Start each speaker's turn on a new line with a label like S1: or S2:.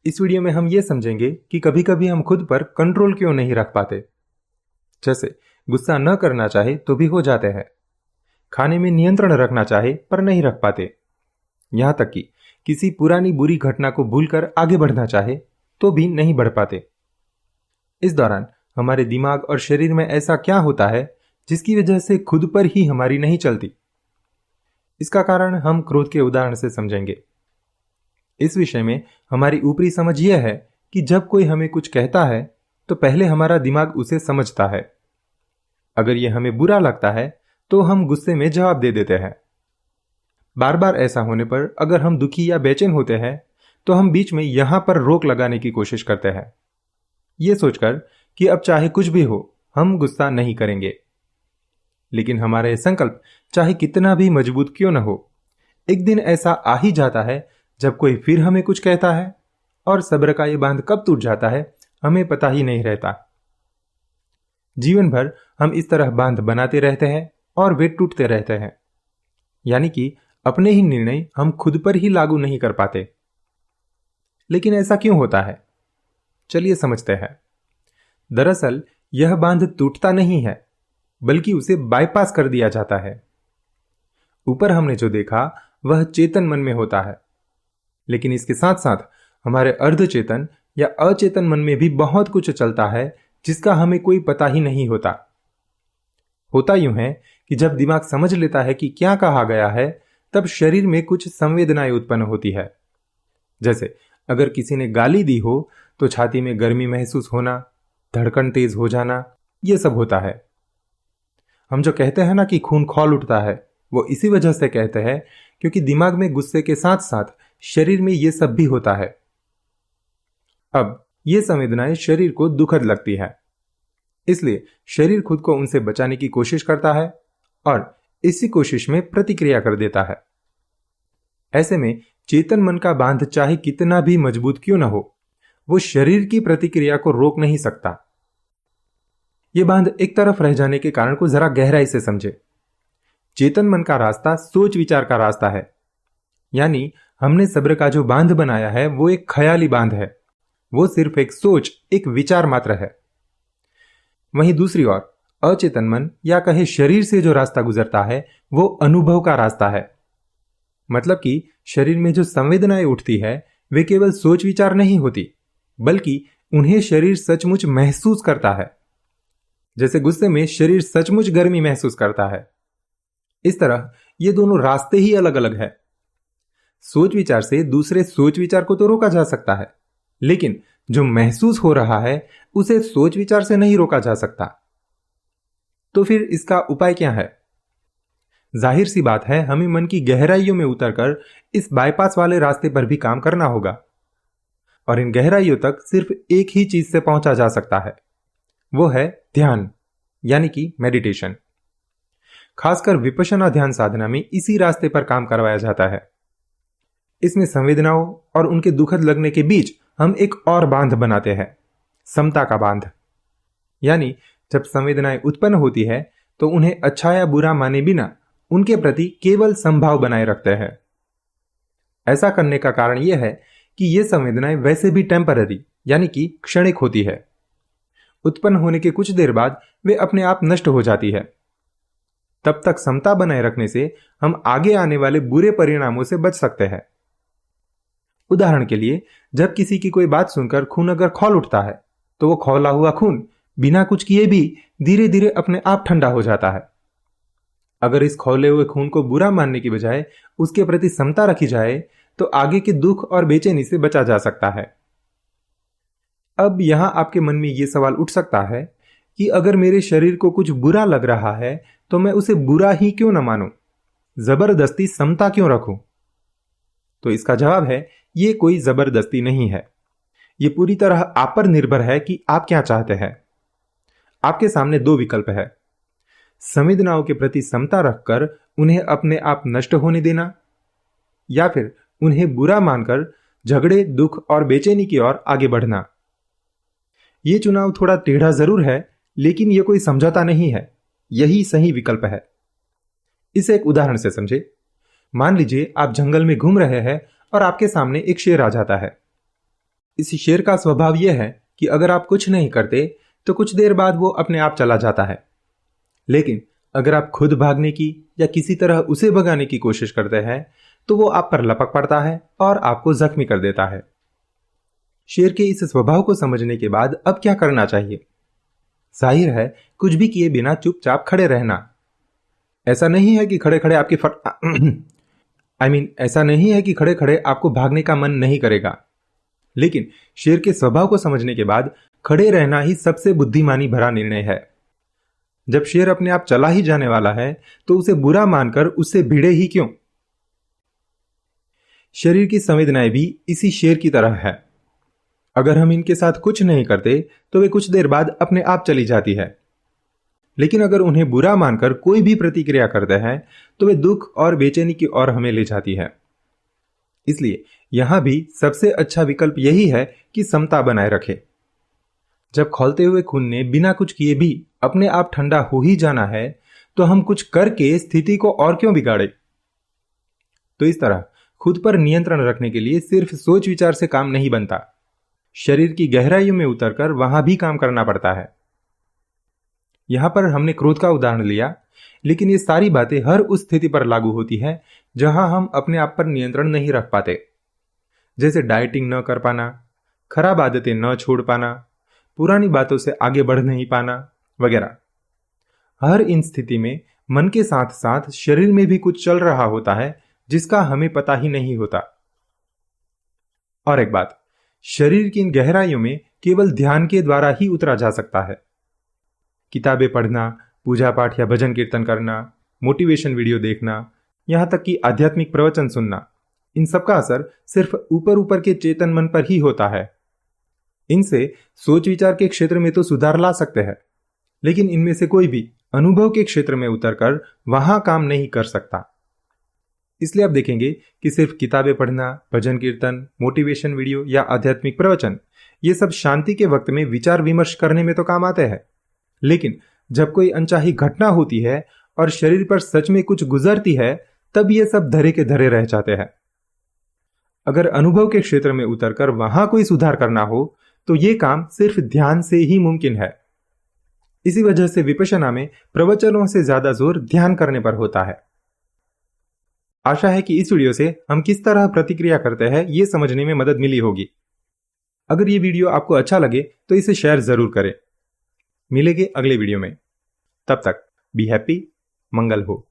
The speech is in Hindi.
S1: इस वीडियो में हम ये समझेंगे कि कभी कभी हम खुद पर कंट्रोल क्यों नहीं रख पाते। जैसे गुस्सा न करना चाहे तो भी हो जाते हैं, खाने में नियंत्रण रखना चाहे पर नहीं रख पाते, यहां तक कि किसी पुरानी बुरी घटना को भूलकर आगे बढ़ना चाहे तो भी नहीं बढ़ पाते। इस दौरान हमारे दिमाग और शरीर में ऐसा क्या होता है जिसकी वजह से खुद पर ही हमारी नहीं चलती। इसका कारण हम क्रोध के उदाहरण से समझेंगे। इस विषय में हमारी ऊपरी समझ यह है कि जब कोई हमें कुछ कहता है तो पहले हमारा दिमाग उसे समझता है। अगर यह हमें बुरा लगता है तो हम गुस्से में जवाब दे देते हैं। बार बार ऐसा होने पर अगर हम दुखी या बेचैन होते हैं तो हम बीच में यहां पर रोक लगाने की कोशिश करते हैं, यह सोचकर कि अब चाहे कुछ भी हो हम गुस्सा नहीं करेंगे। लेकिन हमारा यह संकल्प चाहे कितना भी मजबूत क्यों न हो, एक दिन ऐसा आ ही जाता है जब कोई फिर हमें कुछ कहता है और सब्र का यह बांध कब टूट जाता है हमें पता ही नहीं रहता। जीवन भर हम इस तरह बांध बनाते रहते हैं और वे टूटते रहते हैं, यानी कि अपने ही निर्णय हम खुद पर ही लागू नहीं कर पाते। लेकिन ऐसा क्यों होता है, चलिए समझते हैं। दरअसल यह बांध टूटता नहीं है बल्कि उसे बाईपास कर दिया जाता है। ऊपर हमने जो देखा वह चेतन मन में होता है, लेकिन इसके साथ साथ हमारे अर्धचेतन या अचेतन मन में भी बहुत कुछ चलता है जिसका हमें कोई पता ही नहीं होता। होता यूं है कि जब दिमाग समझ लेता है कि क्या कहा गया है तब शरीर में कुछ संवेदनाएं उत्पन्न होती है। जैसे अगर किसी ने गाली दी हो तो छाती में गर्मी महसूस होना, धड़कन तेज हो जाना, यह सब होता है। हम जो कहते हैं ना कि खून खौल उठता है, वो इसी वजह से कहते हैं क्योंकि दिमाग में गुस्से के साथ साथ शरीर में यह सब भी होता है। अब ये संवेदनाएं शरीर को दुखद लगती है, इसलिए शरीर खुद को उनसे बचाने की कोशिश करता है और इसी कोशिश में प्रतिक्रिया कर देता है। ऐसे में चेतन मन का बांध चाहे कितना भी मजबूत क्यों न हो, वो शरीर की प्रतिक्रिया को रोक नहीं सकता। यह बांध एक तरफ रह जाने के कारण को जरा गहराई से समझे। चेतन मन का रास्ता सोच विचार का रास्ता है, यानी हमने सब्र का जो बांध बनाया है वो एक ख्याली बांध है, वो सिर्फ एक सोच, एक विचार मात्र है। वहीं दूसरी ओर अचेतन मन या कहे शरीर से जो रास्ता गुजरता है वो अनुभव का रास्ता है। मतलब कि शरीर में जो संवेदनाएं उठती है वे केवल सोच विचार नहीं होती, बल्कि उन्हें शरीर सचमुच महसूस करता है। जैसे गुस्से में शरीर सचमुच गर्मी महसूस करता है, इस तरह ये दोनों रास्ते ही अलग अलग है। सोच विचार से दूसरे सोच विचार को तो रोका जा सकता है, लेकिन जो महसूस हो रहा है उसे सोच विचार से नहीं रोका जा सकता। तो फिर इसका उपाय क्या है? जाहिर सी बात है, हमें मन की गहराइयों में उतरकर इस बाईपास वाले रास्ते पर भी काम करना होगा। और इन गहराइयों तक सिर्फ एक ही चीज से पहुंचा जा सकता है, वो है ध्यान, यानी कि मेडिटेशन। खासकर विपश्यना ध्यान साधना में इसी रास्ते पर काम करवाया जाता है। इसमें संवेदनाओं और उनके दुखद लगने के बीच हम एक और बांध बनाते हैं, समता का बांध। यानी जब संवेदनाएं उत्पन्न होती है तो उन्हें अच्छा या बुरा माने बिना उनके प्रति केवल संभाव बनाए रखते हैं। ऐसा करने का कारण यह है कि ये संवेदनाएं वैसे भी टेम्पररी यानी कि क्षणिक होती है। उत्पन्न होने के कुछ देर बाद वे अपने आप नष्ट हो जाती है। तब तक समता बनाए रखने से हम आगे आने वाले बुरे परिणामों से बच सकते हैं। उदाहरण के लिए, जब किसी की कोई बात सुनकर खून अगर खौल उठता है तो वो खौला हुआ खून बिना कुछ किए भी धीरे धीरे अपने आप ठंडा हो जाता है। अगर इस खौले हुए खून को बुरा मानने की बजाय उसके प्रति समता रखी जाए तो आगे के दुख और बेचैनी से बचा जा सकता है। अब यहां आपके मन में यह सवाल उठ सकता है कि अगर मेरे शरीर को कुछ बुरा लग रहा है तो मैं उसे बुरा ही क्यों न मानूं, जबरदस्ती समता क्यों रखूं? तो इसका जवाब है, यह कोई जबरदस्ती नहीं है। यह पूरी तरह आप पर निर्भर है कि आप क्या चाहते हैं। आपके सामने दो विकल्प है, संवेदनाओं के प्रति समता रखकर उन्हें अपने आप नष्ट होने देना, या फिर उन्हें बुरा मानकर झगड़े, दुख और बेचैनी की ओर आगे बढ़ना। यह चुनाव थोड़ा टेढ़ा जरूर है, लेकिन यह कोई समझौता नहीं है, यही सही विकल्प है। इसे एक उदाहरण से समझे। मान लीजिए आप जंगल में घूम रहे हैं और आपके सामने एक शेर आ जाता है। इस शेर का स्वभाव यह है कि अगर आप कुछ नहीं करते तो कुछ देर बाद वो अपने आप चला जाता है, लेकिन अगर आप खुद भागने की या किसी तरह उसे भगाने की कोशिश करते हैं तो वो आप पर लपक पड़ता है और आपको जख्मी कर देता है। शेर के इस स्वभाव को समझने के बाद अब क्या करना चाहिए? जाहिर है, कुछ भी किए बिना चुपचाप खड़े रहना। ऐसा नहीं है कि खड़े खड़े ऐसा नहीं है कि खड़े खड़े आपको भागने का मन नहीं करेगा, लेकिन शेर के स्वभाव को समझने के बाद खड़े रहना ही सबसे बुद्धिमानी भरा निर्णय है। जब शेर अपने आप चला ही जाने वाला है तो उसे बुरा मानकर उससे भिड़े ही क्यों? शरीर की संवेदनाएं भी इसी शेर की तरह है। अगर हम इनके साथ कुछ नहीं करते तो वे कुछ देर बाद अपने आप चली जाती है, लेकिन अगर उन्हें बुरा मानकर कोई भी प्रतिक्रिया करते हैं तो वे दुख और बेचैनी की ओर हमें ले जाती है। इसलिए यहां भी सबसे अच्छा विकल्प यही है कि समता बनाए रखे। जब खौलते हुए खून ने बिना कुछ किए भी अपने आप ठंडा हो ही जाना है तो हम कुछ करके स्थिति को और क्यों बिगाड़े? तो इस तरह खुद पर नियंत्रण रखने के लिए सिर्फ सोच विचार से काम नहीं बनता, शरीर की गहराइयों में उतरकर वहां भी काम करना पड़ता है। यहां पर हमने क्रोध का उदाहरण लिया, लेकिन ये सारी बातें हर उस स्थिति पर लागू होती है जहां हम अपने आप पर नियंत्रण नहीं रख पाते, जैसे डाइटिंग न कर पाना, खराब आदतें न छोड़ पाना, पुरानी बातों से आगे बढ़ नहीं पाना वगैरह। हर इन स्थिति में मन के साथ साथ शरीर में भी कुछ चल रहा होता है जिसका हमें पता ही नहीं होता। और एक बात, शरीर की इन गहराइयों में केवल ध्यान के द्वारा ही उतरा जा सकता है। किताबें पढ़ना, पूजा पाठ या भजन कीर्तन करना, मोटिवेशन वीडियो देखना, यहां तक कि आध्यात्मिक प्रवचन सुनना, इन सबका असर सिर्फ ऊपर ऊपर के चेतन मन पर ही होता है। इनसे सोच विचार के क्षेत्र में तो सुधार ला सकते हैं, लेकिन इनमें से कोई भी अनुभव के क्षेत्र में उतरकर वहां काम नहीं कर सकता। इसलिए आप देखेंगे कि सिर्फ किताबें पढ़ना, भजन कीर्तन, मोटिवेशन वीडियो या आध्यात्मिक प्रवचन, ये सब शांति के वक्त में विचार विमर्श करने में तो काम आते हैं, लेकिन जब कोई अनचाही घटना होती है और शरीर पर सच में कुछ गुजरती है तब ये सब धरे के धरे रह जाते हैं। अगर अनुभव के क्षेत्र में उतरकर वहां कोई सुधार करना हो तो ये काम सिर्फ ध्यान से ही मुमकिन है। इसी वजह से विपश्यना में प्रवचनों से ज्यादा जोर ध्यान करने पर होता है। आशा है कि इस वीडियो से हम किस तरह प्रतिक्रिया करते हैं ये समझने में मदद मिली होगी। अगर ये वीडियो आपको अच्छा लगे तो इसे शेयर जरूर करें। मिलेंगे अगले वीडियो में, तब तक बी हैप्पी, मंगल हो।